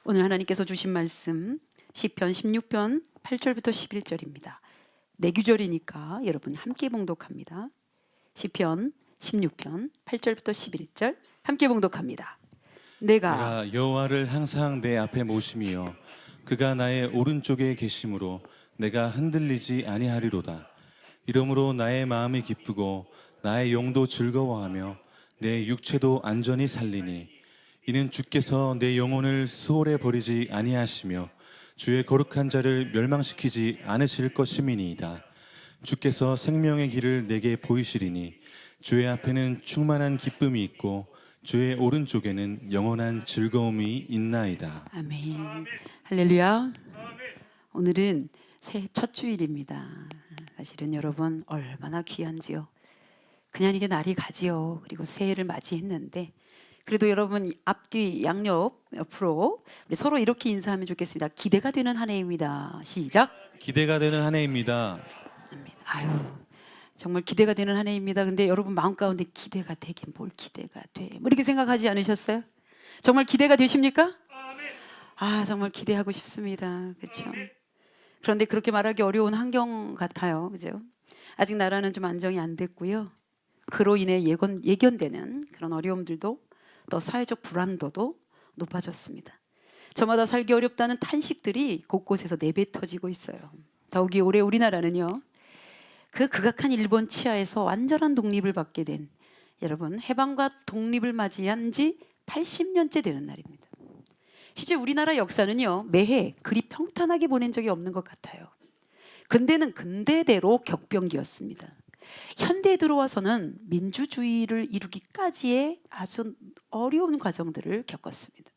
오늘 하나님께서 주신 말씀 시편 16편 8절부터 11절입니다. 내규절이니까 여러분 함께 봉독합니다. 시편 16편 8절부터 11절 함께 봉독합니다. 내가 여호와를 항상 내 앞에 모심이여 그가 나의 오른쪽에 계심으로 내가 흔들리지 아니하리로다. 이러므로 나의 마음이 기쁘고 나의 영도 즐거워하며 내 육체도 안전히 살리니 이는 주께서 내 영혼을 수월에 버리지 아니하시며 주의 거룩한 자를 멸망시키지 않으실 것임이니이다. 주께서 생명의 길을 내게 보이시리니 주의 앞에는 충만한 기쁨이 있고 주의 오른쪽에는 영원한 즐거움이 있나이다. 아멘. 할렐루야. 오늘은 새해 첫 주일입니다. 사실은 여러분 얼마나 귀한지요. 그냥 이게 날이 가지요. 그리고 새해를 맞이했는데 그래도 여러분 앞뒤 옆으로 우리 서로 이렇게 인사하면 좋겠습니다. 기대가 되는 한 해입니다. 시작. 기대가 되는 한 해입니다. 아유, 정말 기대가 되는 한 해입니다. 근데 여러분 마음 가운데 기대가 되긴 뭘 기대가 돼? 뭐 이렇게 생각하지 않으셨어요? 정말 기대가 되십니까? 아, 정말 기대하고 싶습니다. 그렇죠? 그런데 그렇게 말하기 어려운 환경 같아요. 그죠? 아직 나라는 좀 안정이 안 됐고요. 그로 인해 예견되는 그런 어려움들도 또 사회적 불안도도 높아졌습니다. 저마다 살기 어렵다는 탄식들이 곳곳에서 내뱉어지고 있어요. 더욱이 올해 우리나라는요. 그 극악한 일본 치하에서 완전한 독립을 받게 된 여러분 해방과 독립을 맞이한 지 80년째 되는 날입니다. 실제 우리나라 역사는요. 매해 그리 평탄하게 보낸 적이 없는 것 같아요. 근대는 근대대로 격변기였습니다. 현대에 들어와서는 민주주의를 이루기까지의 아주 어려운 과정들을 겪었습니다.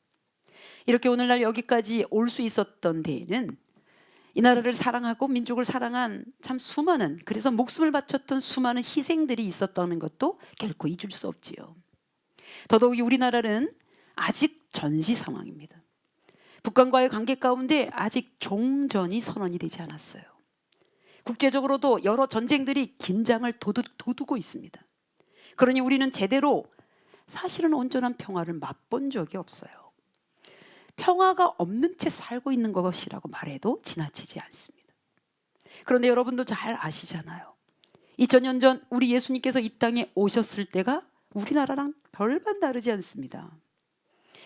이렇게 오늘날 여기까지 올 수 있었던 데에는 이 나라를 사랑하고 민족을 사랑한 참 수많은, 그래서 목숨을 바쳤던 수많은 희생들이 있었다는 것도 결코 잊을 수 없지요. 더더욱이 우리나라는 아직 전시 상황입니다. 북한과의 관계 가운데 아직 종전이 선언이 되지 않았어요. 국제적으로도 여러 전쟁들이 긴장을 돋우고 있습니다. 그러니 우리는 제대로 사실은 온전한 평화를 맛본 적이 없어요. 평화가 없는 채 살고 있는 것이라고 말해도 지나치지 않습니다. 그런데 여러분도 잘 아시잖아요. 2000년 전 우리 예수님께서 이 땅에 오셨을 때가 우리나라랑 별반 다르지 않습니다.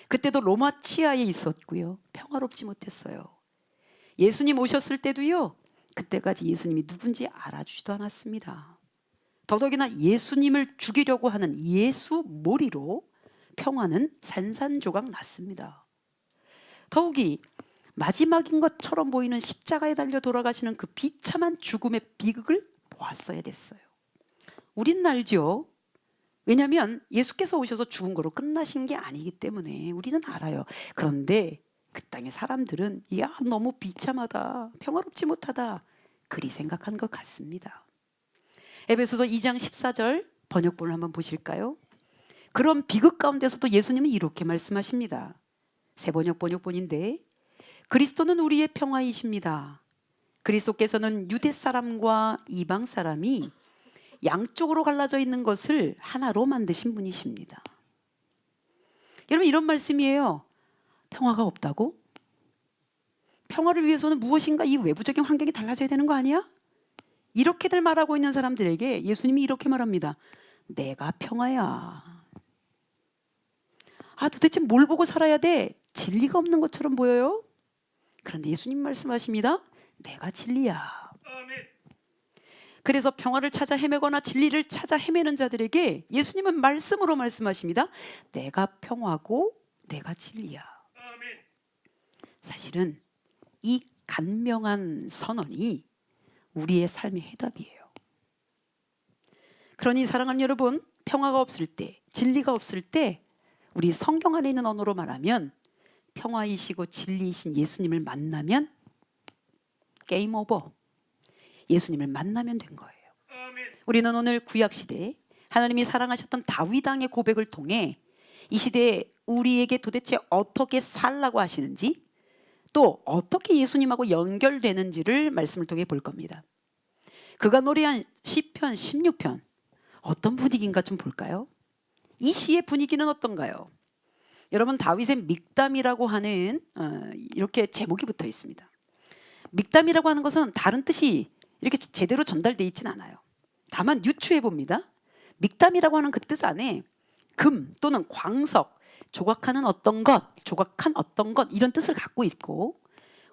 그때도 로마 치하에 있었고요. 평화롭지 못했어요. 예수님 오셨을 때도요. 그때까지 예수님이 누군지 알아주지도 않았습니다. 더더욱이나 예수님을 죽이려고 하는 예수몰이로 평화는 산산조각 났습니다. 더욱이 마지막인 것처럼 보이는 십자가에 달려 돌아가시는 그 비참한 죽음의 비극을 보았어야 됐어요. 우리는 알죠. 왜냐하면 예수께서 오셔서 죽은 거로 끝나신 게 아니기 때문에 우리는 알아요. 그런데 그 땅의 사람들은 야 너무 비참하다, 평화롭지 못하다 그리 생각한 것 같습니다. 에베소서 2장 14절 번역본을 한번 보실까요? 그런 비극 가운데서도 예수님은 이렇게 말씀하십니다. 새 번역본인데 그리스도는 우리의 평화이십니다. 그리스도께서는 유대 사람과 이방 사람이 양쪽으로 갈라져 있는 것을 하나로 만드신 분이십니다. 여러분 이런 말씀이에요. 평화가 없다고? 평화를 위해서는 무엇인가 이 외부적인 환경이 달라져야 되는 거 아니야? 이렇게들 말하고 있는 사람들에게 예수님이 이렇게 말합니다. 내가 평화야. 아 도대체 뭘 보고 살아야 돼? 진리가 없는 것처럼 보여요? 그런데 예수님 말씀하십니다. 내가 진리야. 그래서 평화를 찾아 헤매거나 진리를 찾아 헤매는 자들에게 예수님은 말씀으로 말씀하십니다. 내가 평화고 내가 진리야. 사실은 이 간명한 선언이 우리의 삶의 해답이에요. 그러니 사랑하는 여러분, 평화가 없을 때, 진리가 없을 때 우리 성경 안에 있는 언어로 말하면 평화이시고 진리이신 예수님을 만나면 게임 오버. 예수님을 만나면 된 거예요. 우리는 오늘 구약시대에 하나님이 사랑하셨던 다윗 왕의 고백을 통해 이 시대에 우리에게 도대체 어떻게 살라고 하시는지 또 어떻게 예수님하고 연결되는지를 말씀을 통해 볼 겁니다. 그가 노래한 시편 16편 어떤 분위기인가 좀 볼까요? 이 시의 분위기는 어떤가요? 여러분 다윗의 믹담이라고 하는 이렇게 제목이 붙어 있습니다. 믹담이라고 하는 것은 다른 뜻이 이렇게 제대로 전달되어 있지는 않아요. 다만 유추해 봅니다. 믹담이라고 하는 그 뜻 안에 금 또는 광석, 조각한 어떤 것 이런 뜻을 갖고 있고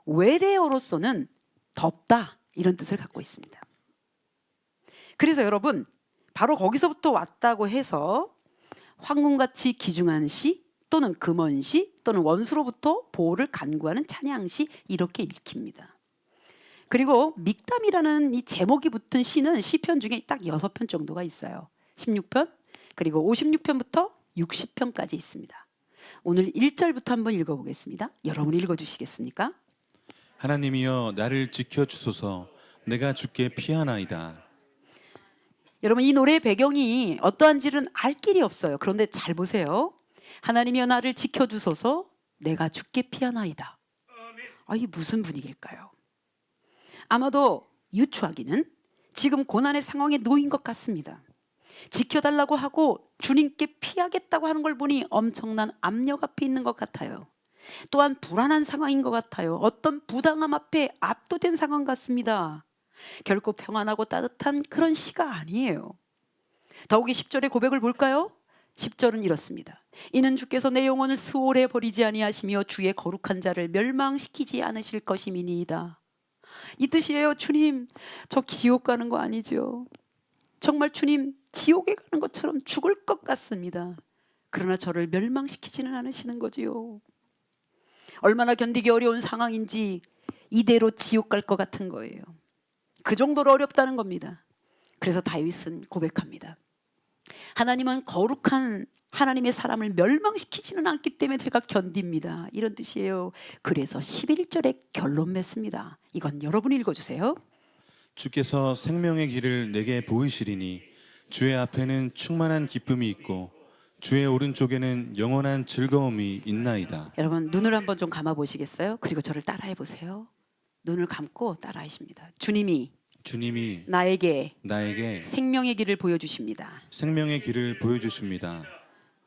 외래어로서는 덥다 이런 뜻을 갖고 있습니다. 그래서 여러분 바로 거기서부터 왔다고 해서 황금같이 귀중한 시 또는 금언시 또는 원수로부터 보호를 간구하는 찬양시 이렇게 읽힙니다. 그리고 믹담이라는 이 제목이 붙은 시는 시편 중에 딱 6편 정도가 있어요. 16편 그리고 56편부터 60편까지 있습니다. 오늘 1절부터 한번 읽어보겠습니다. 여러분이 읽어주시겠습니까? 하나님이여 나를 지켜주소서. 내가 주께 피하나이다. 여러분 이 노래의 배경이 어떠한지는 알 길이 없어요. 그런데 잘 보세요. 하나님이여 나를 지켜주소서. 내가 주께 피하나이다. 이게 무슨 분위기일까요? 아마도 유추하기는 지금 고난의 상황에 놓인 것 같습니다. 지켜달라고 하고 주님께 피하겠다고 하는 걸 보니 엄청난 압력 앞에 있는 것 같아요. 또한 불안한 상황인 것 같아요. 어떤 부당함 앞에 압도된 상황 같습니다. 결코 평안하고 따뜻한 그런 시가 아니에요. 더욱이 10절의 고백을 볼까요? 10절은 이렇습니다. 이는 주께서 내 영혼을 수월에 버리지 아니하시며 주의 거룩한 자를 멸망시키지 않으실 것임이니이다. 이 뜻이에요. 주님, 저 지옥 가는 거 아니죠? 정말 주님 지옥에 가는 것처럼 죽을 것 같습니다. 그러나 저를 멸망시키지는 않으시는 거지요. 얼마나 견디기 어려운 상황인지 이대로 지옥 갈 것 같은 거예요. 그 정도로 어렵다는 겁니다. 그래서 다윗은 고백합니다. 하나님은 거룩한 하나님의 사람을 멸망시키지는 않기 때문에 제가 견딥니다. 이런 뜻이에요. 그래서 11절에 결론 맺습니다. 이건 여러분이 읽어주세요. 주께서 생명의 길을 내게 보이시리니 주의 앞에는 충만한 기쁨이 있고 주의 오른쪽에는 영원한 즐거움이 있나이다. 여러분 눈을 한번 좀 감아 보시겠어요? 그리고 저를 따라해 보세요. 눈을 감고 따라하십니다. 주님이 나에게 생명의 길을 보여주십니다. 생명의 길을 보여주십니다.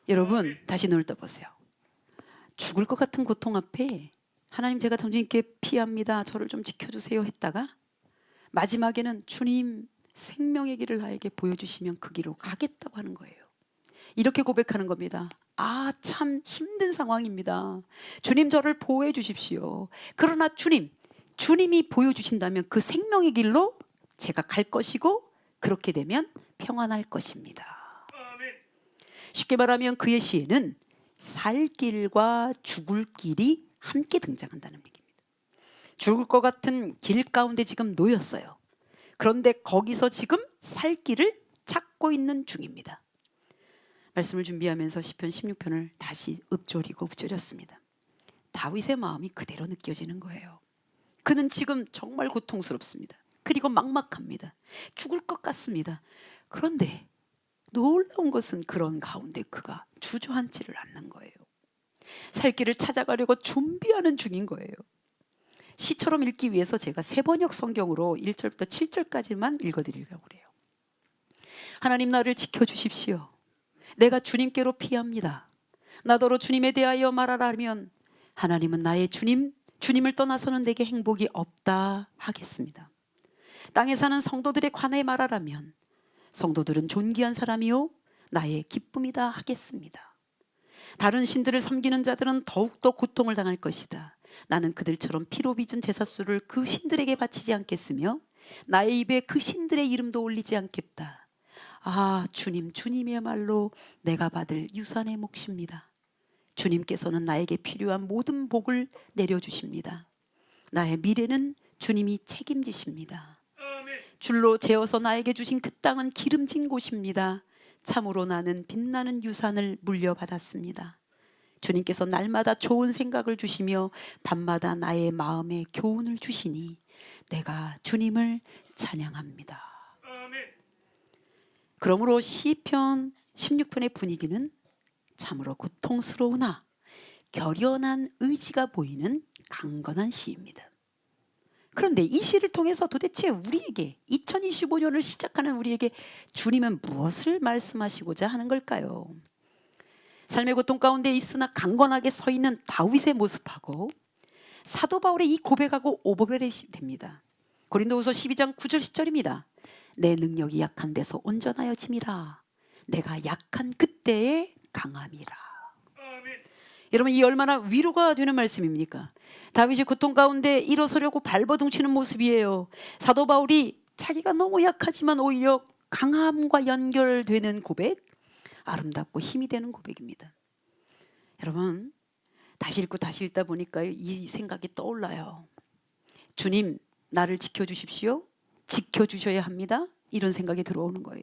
여러분 다시 눈을 떠보세요. 죽을 것 같은 고통 앞에 하나님 제가 당신께 피합니다. 저를 좀 지켜주세요 했다가 마지막에는 주님 생명의 길을 나에게 보여주시면 그 길로 가겠다고 하는 거예요. 이렇게 고백하는 겁니다. 참 힘든 상황입니다. 주님 저를 보호해 주십시오. 그러나 주님이 보여주신다면 그 생명의 길로 제가 갈 것이고 그렇게 되면 평안할 것입니다. 쉽게 말하면 그의 시에는 살 길과 죽을 길이 함께 등장한다는 얘기입니다. 죽을 것 같은 길 가운데 지금 놓였어요. 그런데 거기서 지금 살 길을 찾고 있는 중입니다. 말씀을 준비하면서 시편 16편을 다시 읊조렸습니다. 다윗의 마음이 그대로 느껴지는 거예요. 그는 지금 정말 고통스럽습니다. 그리고 막막합니다. 죽을 것 같습니다. 그런데 놀라운 것은 그런 가운데 그가 주저앉지를 않는 거예요. 살 길을 찾아가려고 준비하는 중인 거예요. 시처럼 읽기 위해서 제가 세번역 성경으로 1절부터 7절까지만 읽어드리려고 그래요. 하나님 나를 지켜주십시오. 내가 주님께로 피합니다. 나더러 주님에 대하여 말하라 하면 하나님은 나의 주님을 떠나서는 내게 행복이 없다 하겠습니다. 땅에 사는 성도들에 관해 말하라면 성도들은 존귀한 사람이요 나의 기쁨이다 하겠습니다. 다른 신들을 섬기는 자들은 더욱더 고통을 당할 것이다. 나는 그들처럼 피로 빚은 제사수를 그 신들에게 바치지 않겠으며 나의 입에 그 신들의 이름도 올리지 않겠다. 주님이야말로 내가 받을 유산의 몫입니다. 주님께서는 나에게 필요한 모든 복을 내려주십니다. 나의 미래는 주님이 책임지십니다. 줄로 재어서 나에게 주신 그 땅은 기름진 곳입니다. 참으로 나는 빛나는 유산을 물려받았습니다. 주님께서 날마다 좋은 생각을 주시며 밤마다 나의 마음에 교훈을 주시니 내가 주님을 찬양합니다. 그러므로 시편 16편의 분위기는 참으로 고통스러우나 결연한 의지가 보이는 강건한 시입니다. 그런데 이 시를 통해서 도대체 우리에게 2025년을 시작하는 우리에게 주님은 무엇을 말씀하시고자 하는 걸까요? 삶의 고통 가운데 있으나 강건하게 서 있는 다윗의 모습하고 사도 바울의 이 고백하고 오버랩이 됩니다. 고린도후서 12장 9절 10절입니다. 내 능력이 약한 데서 온전하여 짐이라. 내가 약한 그때에 강함이라. 여러분, 이 얼마나 위로가 되는 말씀입니까? 다윗이 고통 가운데 일어서려고 발버둥치는 모습이에요. 사도 바울이 자기가 너무 약하지만 오히려 강함과 연결되는 고백, 아름답고 힘이 되는 고백입니다. 여러분, 다시 읽고 다시 읽다 보니까 이 생각이 떠올라요. 주님, 나를 지켜주십시오. 지켜주셔야 합니다. 이런 생각이 들어오는 거예요.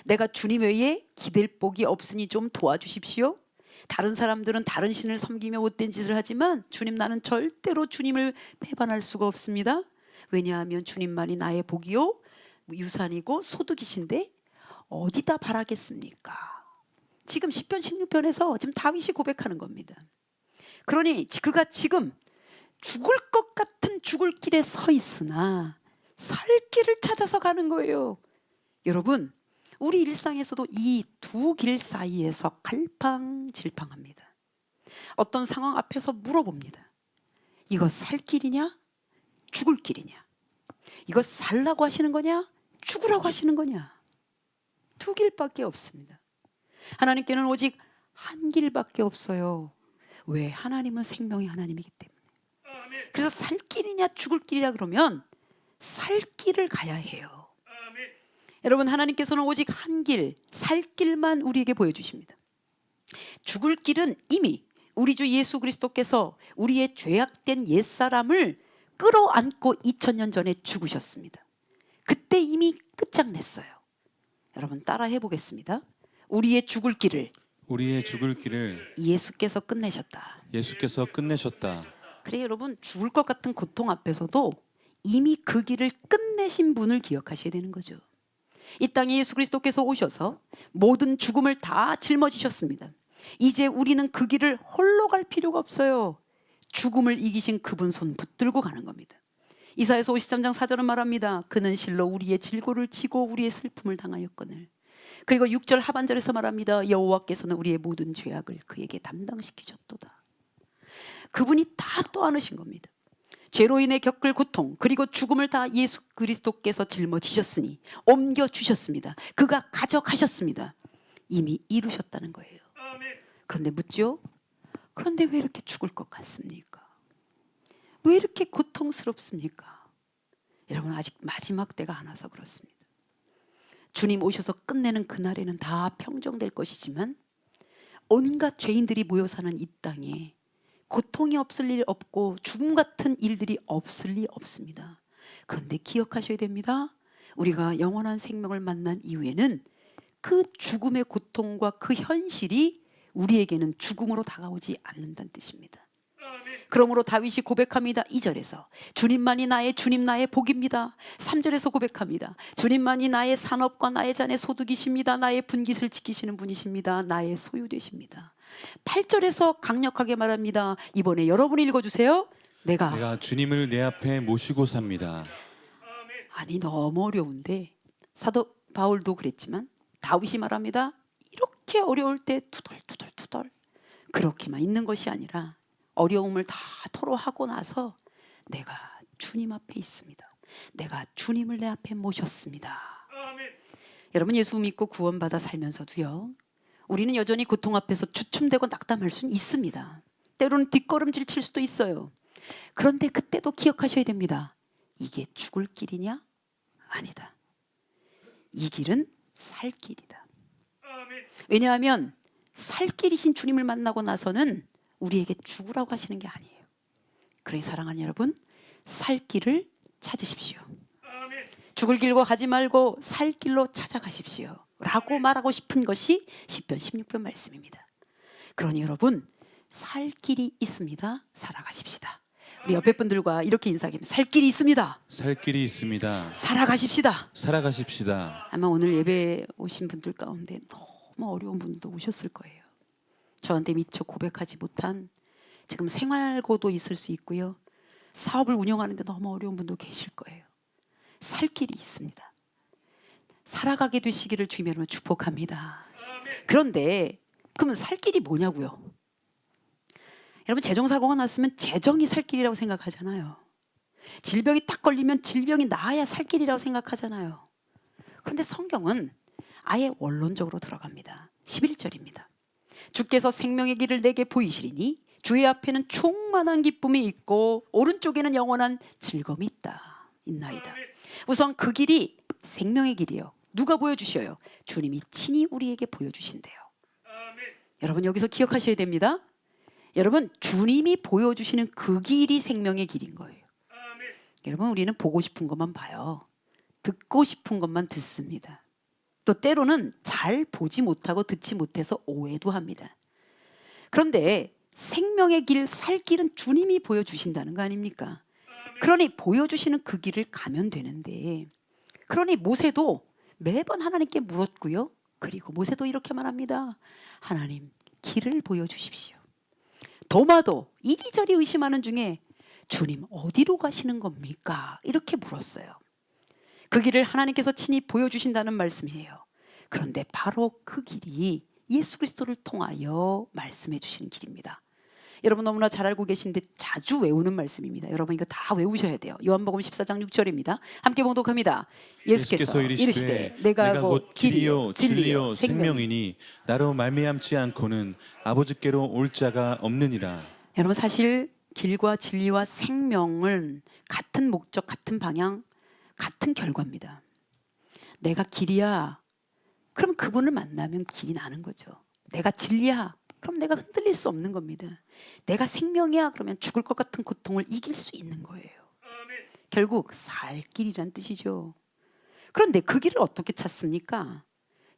내가 주님 외에 기댈 복이 없으니 좀 도와주십시오. 다른 사람들은 다른 신을 섬기며 못된 짓을 하지만 주님, 나는 절대로 주님을 배반할 수가 없습니다. 왜냐하면 주님만이 나의 복이요 유산이고 소득이신데 어디다 바라겠습니까? 지금 10편 16편에서 지금 다윗이 고백하는 겁니다. 그러니 그가 지금 죽을 것 같은 죽을 길에 서 있으나 살 길을 찾아서 가는 거예요. 여러분, 우리 일상에서도 이 두 길 사이에서 갈팡질팡합니다. 어떤 상황 앞에서 물어봅니다. 이거 살 길이냐? 죽을 길이냐? 이거 살라고 하시는 거냐? 죽으라고 하시는 거냐? 두 길밖에 없습니다. 하나님께는 오직 한 길밖에 없어요. 왜? 하나님은 생명의 하나님이기 때문에. 그래서 살 길이냐 죽을 길이냐 그러면 살 길을 가야 해요. 여러분, 하나님께서는 오직 한 길, 살 길만 우리에게 보여주십니다. 죽을 길은 이미 우리 주 예수 그리스도께서 우리의 죄악된 옛사람을 끌어안고 2000년 전에 죽으셨습니다. 그때 이미 끝장냈어요. 여러분, 따라해 보겠습니다. 우리의 죽을 길을 예수께서 끝내셨다. 예수께서 끝내셨다. 그래, 여러분, 죽을 것 같은 고통 앞에서도 이미 그 길을 끝내신 분을 기억하셔야 되는 거죠. 이 땅에 예수 그리스도께서 오셔서 모든 죽음을 다 짊어지셨습니다. 이제 우리는 그 길을 홀로 갈 필요가 없어요. 죽음을 이기신 그분 손 붙들고 가는 겁니다. 이사야서 53장 4절은 말합니다. 그는 실로 우리의 질고를 지고 우리의 슬픔을 당하였거늘. 그리고 6절 하반절에서 말합니다. 여호와께서는 우리의 모든 죄악을 그에게 담당시키셨도다. 그분이 다 떠안으신 겁니다. 죄로 인해 겪을 고통 그리고 죽음을 다 예수 그리스도께서 짊어지셨으니 옮겨주셨습니다. 그가 가져가셨습니다. 이미 이루셨다는 거예요. 그런데 묻죠? 그런데 왜 이렇게 죽을 것 같습니까? 왜 이렇게 고통스럽습니까? 여러분, 아직 마지막 때가 안 와서 그렇습니다. 주님 오셔서 끝내는 그날에는 다 평정될 것이지만 온갖 죄인들이 모여 사는 이 땅에 고통이 없을 일 없고 죽음 같은 일들이 없을 리 없습니다. 그런데 기억하셔야 됩니다. 우리가 영원한 생명을 만난 이후에는 그 죽음의 고통과 그 현실이 우리에게는 죽음으로 다가오지 않는다는 뜻입니다. 그러므로 다윗이 고백합니다. 2절에서 주님만이 주님 나의 복입니다. 3절에서 고백합니다. 주님만이 나의 산업과 나의 잔의 소득이십니다. 나의 분깃을 지키시는 분이십니다. 나의 소유 되십니다. 8절에서 강력하게 말합니다. 이번에 여러분이 읽어주세요. 내가 주님을 내 앞에 모시고 삽니다. 아니, 너무 어려운데 사도 바울도 그랬지만 다윗이 말합니다. 이렇게 어려울 때 투덜투덜 그렇게만 있는 것이 아니라 어려움을 다 토로하고 나서 내가 주님 앞에 있습니다. 내가 주님을 내 앞에 모셨습니다. 여러분, 예수 믿고 구원받아 살면서도요, 우리는 여전히 고통 앞에서 주춤대고 낙담할 수는 있습니다. 때로는 뒷걸음질 칠 수도 있어요. 그런데 그때도 기억하셔야 됩니다. 이게 죽을 길이냐? 아니다. 이 길은 살 길이다. 왜냐하면 살 길이신 주님을 만나고 나서는 우리에게 죽으라고 하시는 게 아니에요. 그러니 사랑하는 여러분, 살 길을 찾으십시오. 죽을 길로 가지 말고 살 길로 찾아가십시오 라고 말하고 싶은 것이 10편 16편 말씀입니다. 그러니 여러분, 살 길이 있습니다. 살아가십시다. 우리 옆에 분들과 이렇게 인사하면 살 길이 있습니다. 살 길이 있습니다. 살아가십시다. 살아가십시다. 아마 오늘 예배 오신 분들 가운데 너무 어려운 분들도 오셨을 거예요. 저한테 미처 고백하지 못한 지금 생활고도 있을 수 있고요. 사업을 운영하는데 너무 어려운 분도 계실 거예요. 살 길이 있습니다. 살아가게 되시기를 주님으로 축복합니다. 그런데 그러면 살 길이 뭐냐고요? 여러분 재정사고가 났으면 재정이 살 길이라고 생각하잖아요. 질병이 딱 걸리면 질병이 나아야 살 길이라고 생각하잖아요. 그런데 성경은 아예 원론적으로 들어갑니다. 11절입니다. 주께서 생명의 길을 내게 보이시리니 주의 앞에는 충만한 기쁨이 있고 오른쪽에는 영원한 즐거움이 있나이다. 우선 그 길이 생명의 길이요. 누가 보여주셔요? 주님이 친히 우리에게 보여주신대요. 여러분 여기서 기억하셔야 됩니다. 여러분 주님이 보여주시는 그 길이 생명의 길인 거예요. 여러분 우리는 보고 싶은 것만 봐요. 듣고 싶은 것만 듣습니다. 또 때로는 잘 보지 못하고 듣지 못해서 오해도 합니다. 그런데 생명의 길, 살 길은 주님이 보여주신다는 거 아닙니까? 그러니 보여주시는 그 길을 가면 되는데, 그러니 모세도 매번 하나님께 물었고요. 그리고 모세도 이렇게 말합니다. 하나님 길을 보여주십시오. 도마도 이리저리 의심하는 중에 주님 어디로 가시는 겁니까? 이렇게 물었어요. 그 길을 하나님께서 친히 보여주신다는 말씀이에요. 그런데 바로 그 길이 예수 그리스도를 통하여 말씀해 주시는 길입니다. 여러분 너무나 잘 알고 계신데 자주 외우는 말씀입니다. 여러분 이거 다 외우셔야 돼요. 요한복음 14장 6절입니다. 함께 봉독합니다. 예수께서 이르시되 내가 곧 길이요 진리요 생명이니 나로 말미암지 않고는 아버지께로 올 자가 없느니라. 여러분 사실 길과 진리와 생명은 같은 목적, 같은 방향, 같은 결과입니다. 내가 길이야. 그럼 그분을 만나면 길이 나는 거죠. 내가 진리야. 그럼 내가 흔들릴 수 없는 겁니다. 내가 생명이야. 그러면 죽을 것 같은 고통을 이길 수 있는 거예요. 결국 살 길이란 뜻이죠. 그런데 그 길을 어떻게 찾습니까?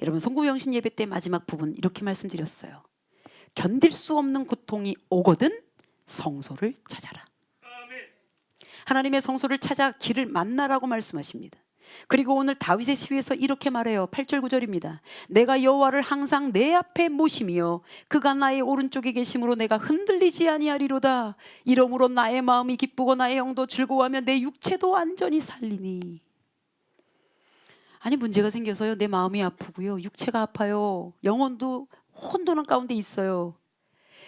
여러분 송구영신 예배 때 마지막 부분 이렇게 말씀드렸어요. 견딜 수 없는 고통이 오거든 성소를 찾아라. 하나님의 성소를 찾아 길을 만나라고 말씀하십니다. 그리고 오늘 다윗의 시위에서 이렇게 말해요. 8절 9절입니다. 내가 여호와를 항상 내 앞에 모시며 그가 나의 오른쪽에 계심으로 내가 흔들리지 아니하리로다. 이러므로 나의 마음이 기쁘고 나의 영도 즐거워하며 내 육체도 안전히 살리니. 아니 문제가 생겨서요. 내 마음이 아프고요. 육체가 아파요. 영혼도 혼돈한 가운데 있어요.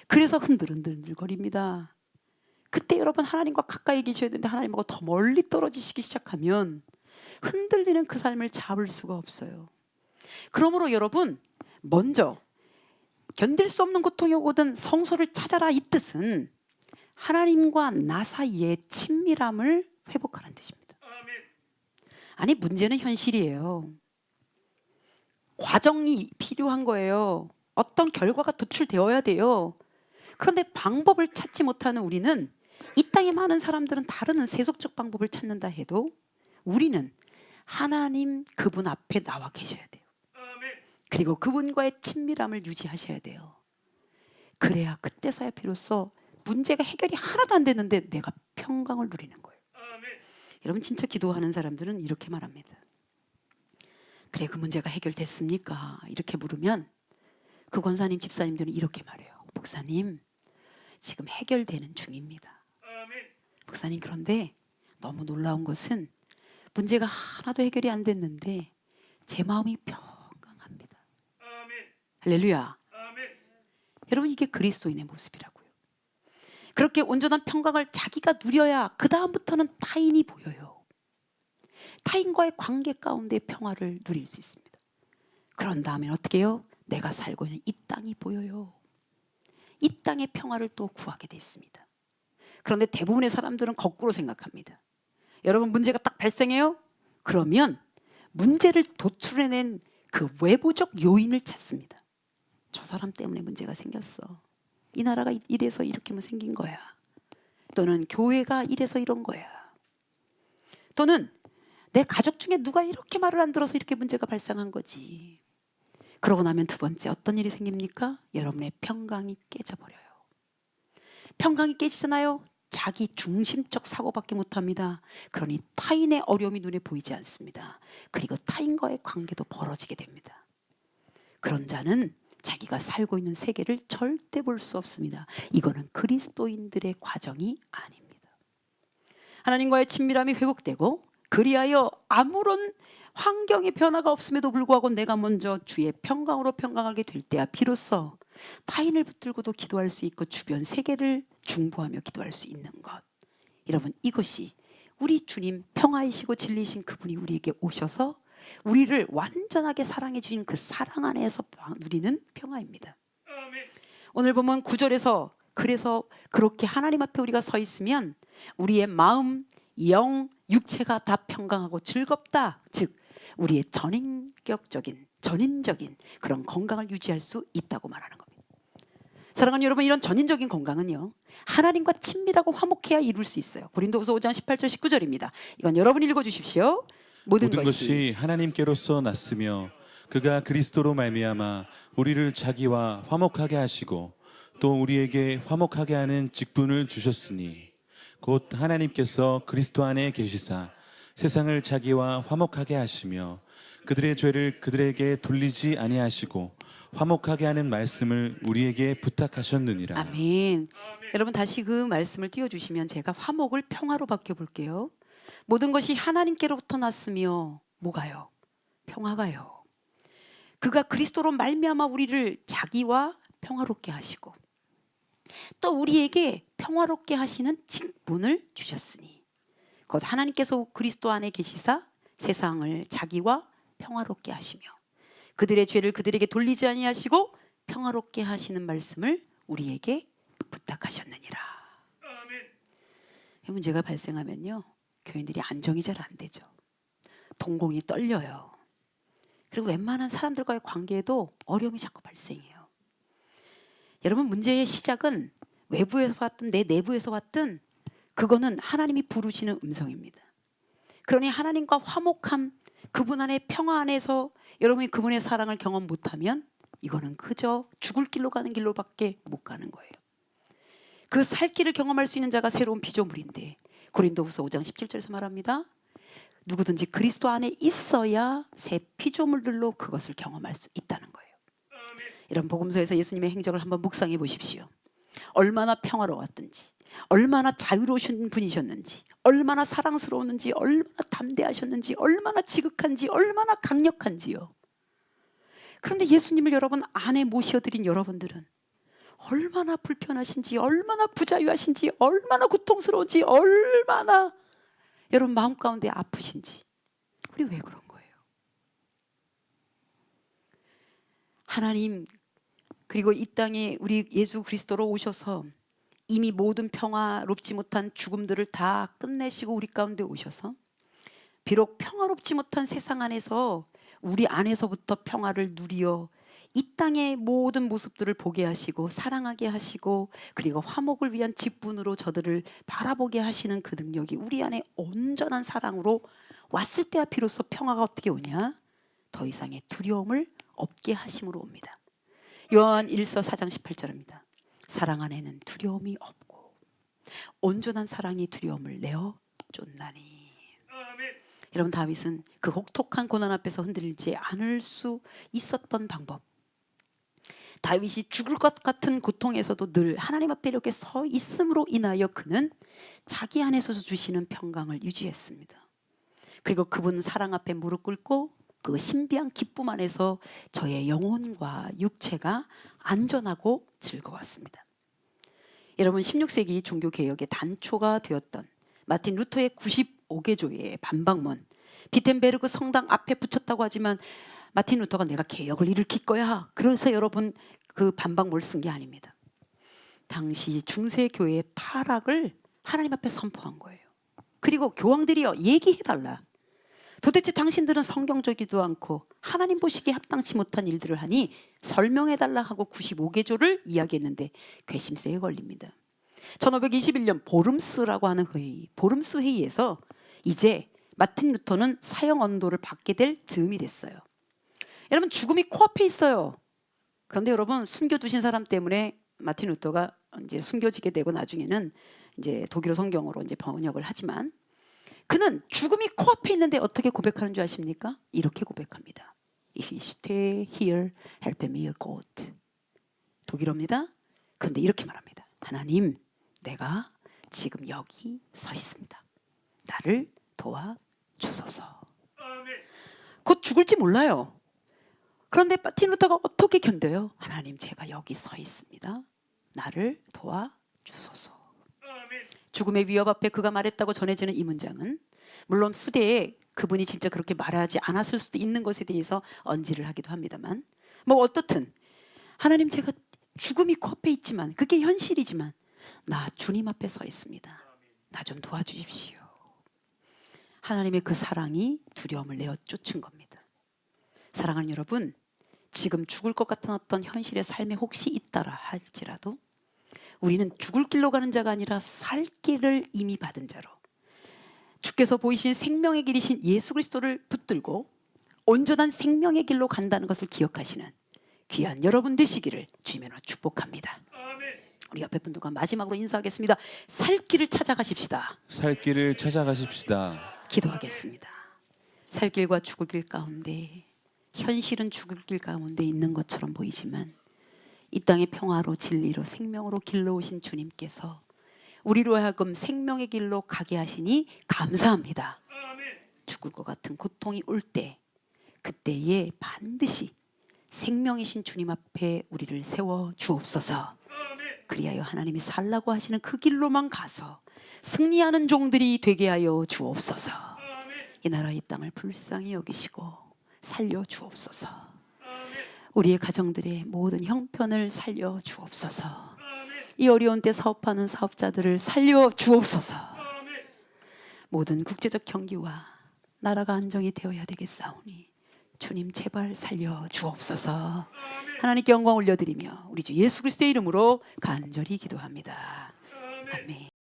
그래서 흔들흔들거립니다. 그때 여러분 하나님과 가까이 계셔야 되는데 하나님하고 더 멀리 떨어지시기 시작하면 흔들리는 그 삶을 잡을 수가 없어요. 그러므로 여러분 먼저 견딜 수 없는 고통이 오거든 성소를 찾아라 이 뜻은 하나님과 나 사이의 친밀함을 회복하라는 뜻입니다. 아니 문제는 현실이에요. 과정이 필요한 거예요. 어떤 결과가 도출되어야 돼요. 그런데 방법을 찾지 못하는 우리는 이 땅에 많은 사람들은 다른 세속적 방법을 찾는다 해도 우리는 하나님 그분 앞에 나와 계셔야 돼요. 그리고 그분과의 친밀함을 유지하셔야 돼요. 그래야 그때서야 비로소 문제가 해결이 하나도 안 됐는데 내가 평강을 누리는 거예요. 여러분 진짜 기도하는 사람들은 이렇게 말합니다. 그래 그 문제가 해결됐습니까? 이렇게 물으면 그 권사님 집사님들은 이렇게 말해요. 목사님 지금 해결되는 중입니다. 목사님 그런데 너무 놀라운 것은 문제가 하나도 해결이 안 됐는데 제 마음이 평강합니다. 할렐루야. 여러분 이게 그리스도인의 모습이라고요. 그렇게 온전한 평강을 자기가 누려야 그 다음부터는 타인이 보여요. 타인과의 관계 가운데 평화를 누릴 수 있습니다. 그런 다음에 어떻게 해요? 내가 살고 있는 이 땅이 보여요. 이 땅의 평화를 또 구하게 돼 있습니다. 그런데 대부분의 사람들은 거꾸로 생각합니다. 여러분 문제가 딱 발생해요? 그러면 문제를 도출해낸 그 외부적 요인을 찾습니다. 저 사람 때문에 문제가 생겼어. 이 나라가 이래서 이렇게만 생긴 거야. 또는 교회가 이래서 이런 거야. 또는 내 가족 중에 누가 이렇게 말을 안 들어서 이렇게 문제가 발생한 거지. 그러고 나면 두 번째 어떤 일이 생깁니까? 여러분의 평강이 깨져버려요. 평강이 깨지잖아요. 자기 중심적 사고밖에 못합니다. 그러니 타인의 어려움이 눈에 보이지 않습니다. 그리고 타인과의 관계도 벌어지게 됩니다. 그런 자는 자기가 살고 있는 세계를 절대 볼 수 없습니다. 이거는 그리스도인들의 과정이 아닙니다. 하나님과의 친밀함이 회복되고 그리하여 아무런 환경의 변화가 없음에도 불구하고 내가 먼저 주의 평강으로 평강하게 될 때야 비로소 타인을 붙들고도 기도할 수 있고 주변 세계를 중보하며 기도할 수 있는 것. 여러분, 이것이 우리 주님 평화이시고 진리이신 그분이 우리에게 오셔서 우리를 완전하게 사랑해 주신 그 사랑 안에서 누리는 평화입니다. 오늘 보면 9절에서 그래서 그렇게 하나님 앞에 우리가 서 있으면 우리의 마음, 영, 육체가 다 평강하고 즐겁다. 즉 우리의 전인적인 그런 건강을 유지할 수 있다고 말하는 겁니다. 사랑하는 여러분, 이런 전인적인 건강은요, 하나님과 친밀하고 화목해야 이룰 수 있어요. 고린도후서 5장 18절 19절입니다. 이건 여러분 읽어주십시오. 모든 것이 하나님께로서 났으며 그가 그리스도로 말미암아 우리를 자기와 화목하게 하시고 또 우리에게 화목하게 하는 직분을 주셨으니 곧 하나님께서 그리스도 안에 계시사 세상을 자기와 화목하게 하시며 그들의 죄를 그들에게 돌리지 아니하시고 화목하게 하는 말씀을 우리에게 부탁하셨느니라. 아멘. 여러분 다시 그 말씀을 띄워주시면 제가 화목을 평화로 바뀌어볼게요. 모든 것이 하나님께로부터 났으며 뭐가요? 평화가요. 그가 그리스도로 말미암아 우리를 자기와 평화롭게 하시고 또 우리에게 평화롭게 하시는 직분을 주셨으니 곧 하나님께서 그리스도 안에 계시사 세상을 자기와 평화롭게 하시며 그들의 죄를 그들에게 돌리지 아니하시고 평화롭게 하시는 말씀을 우리에게 부탁하셨느니라. 이 문제가 발생하면요, 교인들이 안정이 잘 안 되죠. 동공이 떨려요. 그리고 웬만한 사람들과의 관계에도 어려움이 자꾸 발생해요. 여러분, 문제의 시작은 외부에서 왔든 내 내부에서 왔든 그거는 하나님이 부르시는 음성입니다. 그러니 하나님과 화목함, 그분 안의 평화 안에서 여러분이 그분의 사랑을 경험 못하면 이거는 그저 죽을 길로 가는 길로밖에 못 가는 거예요. 그 살 길을 경험할 수 있는 자가 새로운 피조물인데 고린도후서 5장 17절에서 말합니다. 누구든지 그리스도 안에 있어야 새 피조물들로 그것을 경험할 수 있다는 거예요. 이런 복음서에서 예수님의 행적을 한번 묵상해 보십시오. 얼마나 평화로웠든지, 얼마나 자유로우신 분이셨는지, 얼마나 사랑스러웠는지, 얼마나 담대하셨는지, 얼마나 지극한지, 얼마나 강력한지요. 그런데 예수님을 여러분 안에 모셔드린 여러분들은 얼마나 불편하신지, 얼마나 부자유하신지, 얼마나 고통스러운지, 얼마나 여러분 마음 가운데 아프신지. 우리 왜 그런 거예요? 하나님, 그리고 이 땅에 우리 예수 그리스도로 오셔서 이미 모든 평화롭지 못한 죽음들을 다 끝내시고 우리 가운데 오셔서 비록 평화롭지 못한 세상 안에서 우리 안에서부터 평화를 누리어 이 땅의 모든 모습들을 보게 하시고 사랑하게 하시고 그리고 화목을 위한 직분으로 저들을 바라보게 하시는 그 능력이 우리 안에 온전한 사랑으로 왔을 때야 비로소 평화가 어떻게 오냐? 더 이상의 두려움을 없게 하심으로 옵니다. 요한 1서 4장 18절입니다. 사랑 안에는 두려움이 없고 온전한 사랑이 두려움을 내어 쫓나니. 여러분, 다윗은 그 혹독한 고난 앞에서 흔들리지 않을 수 있었던 방법, 다윗이 죽을 것 같은 고통에서도 늘 하나님 앞에 이렇게 서 있음으로 인하여 그는 자기 안에서 주시는 평강을 유지했습니다. 그리고 그분은 사랑 앞에 무릎 꿇고 그 신비한 기쁨 안에서 저의 영혼과 육체가 안전하고 즐거웠습니다. 여러분, 16세기 종교개혁의 단초가 되었던 마틴 루터의 95개조의 반박문, 비텐베르그 성당 앞에 붙였다고 하지만 마틴 루터가 내가 개혁을 일으킬 거야, 그래서 여러분 그 반박문을 쓴 게 아닙니다. 당시 중세교회의 타락을 하나님 앞에 선포한 거예요. 그리고 교황들이요, 얘기해달라. 도대체 당신들은 성경적이지도 않고 하나님 보시기에 합당치 못한 일들을 하니 설명해달라 하고 95개조를 이야기했는데 괘씸죄에 걸립니다. 1521년 보름스라고 하는 회의, 보름스 회의에서 이제 마틴 루터는 사형 언도를 받게 될 즈음이 됐어요. 여러분, 죽음이 코앞에 있어요. 그런데 여러분, 숨겨두신 사람 때문에 마틴 루터가 이제 숨겨지게 되고 나중에는 이제 독일어 성경으로 이제 번역을 하지만 그는 죽음이 코앞에 있는데 어떻게 고백하는 줄 아십니까? 이렇게 고백합니다. Ich stehe hier, help me Gott. 독일어입니다. 그런데 이렇게 말합니다. 하나님, 내가 지금 여기 서 있습니다. 나를 도와 주소서. 곧 죽을지 몰라요. 그런데 마틴 루터가 어떻게 견뎌요? 하나님, 제가 여기 서 있습니다. 나를 도와주소서. 죽음의 위협 앞에 그가 말했다고 전해지는 이 문장은 물론 후대에 그분이 진짜 그렇게 말하지 않았을 수도 있는 것에 대해서 언지를 하기도 합니다만, 뭐 어떻든 하나님, 제가 죽음이 코앞에 있지만, 그게 현실이지만 나 주님 앞에 서 있습니다. 나 좀 도와주십시오. 하나님의 그 사랑이 두려움을 내어 쫓은 겁니다. 사랑하는 여러분, 지금 죽을 것 같은 어떤 현실의 삶에 혹시 있다라 할지라도 우리는 죽을 길로 가는 자가 아니라 살 길을 이미 받은 자로, 주께서 보이신 생명의 길이신 예수 그리스도를 붙들고 온전한 생명의 길로 간다는 것을 기억하시는 귀한 여러분 되시기를 주님으로 축복합니다. 우리 옆에 분들과 마지막으로 인사하겠습니다. 살 길을 찾아가십시다. 살 길을 찾아가십시다. 기도하겠습니다. 살 길과 죽을 길 가운데, 현실은 죽을 길 가운데 있는 것처럼 보이지만 이 땅의 평화로 진리로 생명으로 길러 오신 주님께서 우리로 하여금 생명의 길로 가게 하시니 감사합니다. 죽을 것 같은 고통이 올 때, 그때에 반드시 생명이신 주님 앞에 우리를 세워 주옵소서. 그리하여 하나님이 살라고 하시는 그 길로만 가서 승리하는 종들이 되게 하여 주옵소서. 이 나라 이 땅을 불쌍히 여기시고 살려 주옵소서. 우리의 가정들의 모든 형편을 살려 주옵소서. 이 어려운 때 사업하는 사업자들을 살려 주옵소서. 모든 국제적 경기와 나라가 안정이 되어야 되겠사오니 주님 제발 살려 주옵소서. 하나님께 영광 올려드리며 우리 주 예수 그리스도의 이름으로 간절히 기도합니다. 아멘.